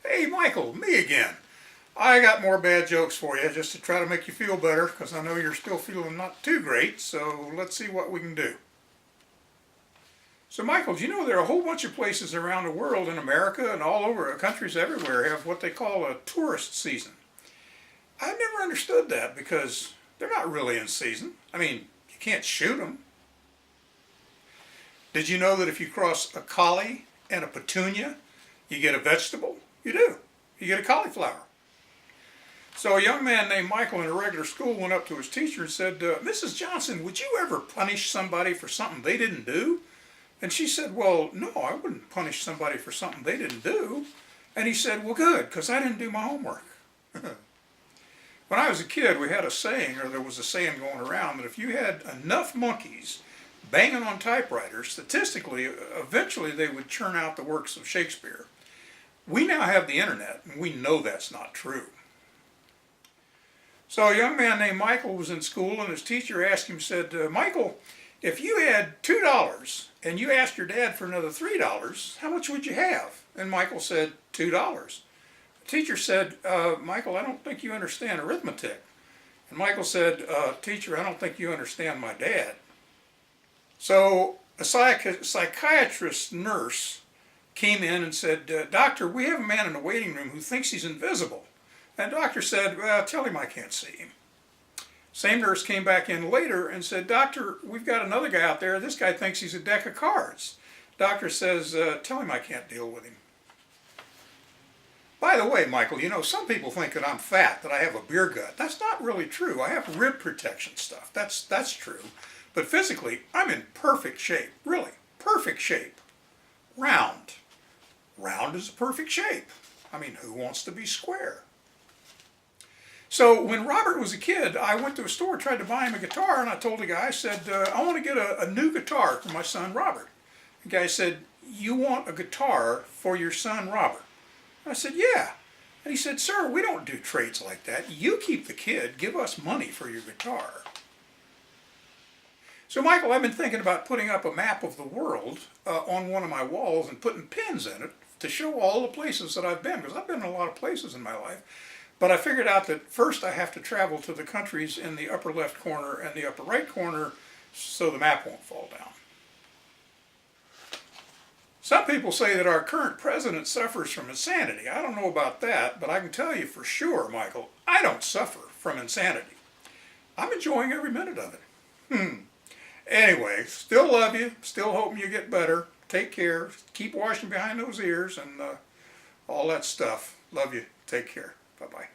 Hey Michael, me again. I got more bad jokes for you just to try to make you feel better because I know you're still feeling not too great, so let's see what we can do. So Michael, do you know there are a whole bunch of places around the world in America and all over countries everywhere have what they call a tourist season. I've never understood that because they're not really in season. I mean, you can't shoot them. Did you know that if you cross a collie and a petunia, you get a vegetable? You do. You get a cauliflower. So a young man named Michael in a regular school went up to his teacher and said, Mrs. Johnson, would you ever punish somebody for something they didn't do? And she said, well, no, I wouldn't punish somebody for something they didn't do. And he said, well, good, because I didn't do my homework. When I was a kid, we had a saying, or there was a saying going around, that if you had enough monkeys banging on typewriters, statistically, eventually they would churn out the works of Shakespeare. We now have the internet, and we know that's not true. So a young man named Michael was in school, and his teacher asked him, said, Michael, if you had $2 and you asked your dad for another $3, how much would you have? And Michael said, $2. The teacher said, Michael, I don't think you understand arithmetic. And Michael said, teacher, I don't think you understand my dad. So a psychiatrist nurse came in and said, doctor, we have a man in the waiting room who thinks he's invisible. And the doctor said, well, tell him I can't see him. Same nurse came back in later and said, doctor, we've got another guy out there. This guy thinks he's a deck of cards. Doctor says, tell him I can't deal with him. By the way, Michael, you know, some people think that I'm fat, that I have a beer gut. That's not really true. I have rib protection stuff. That's true. But physically, I'm in perfect shape. Really, perfect shape. Round. Round is a perfect shape. I mean, who wants to be square? So when Robert was a kid, I went to a store, tried to buy him a guitar, and I told the guy, I said, I want to get a new guitar for my son Robert. The guy said, you want a guitar for your son Robert? I said, yeah. And he said, sir, we don't do trades like that. You keep the kid, give us money for your guitar. So Michael, I've been thinking about putting up a map of the world on one of my walls and putting pins in it to show all the places that I've been, because I've been in a lot of places in my life. But I figured out that first I have to travel to the countries in the upper left corner and the upper right corner so the map won't fall down. Some people say that our current president suffers from insanity. I don't know about that, but I can tell you for sure, Michael, I don't suffer from insanity. I'm enjoying every minute of it. Anyway, still love you, still hoping you get better. Take care, keep washing behind those ears and all that stuff. Love you, take care. Bye-bye.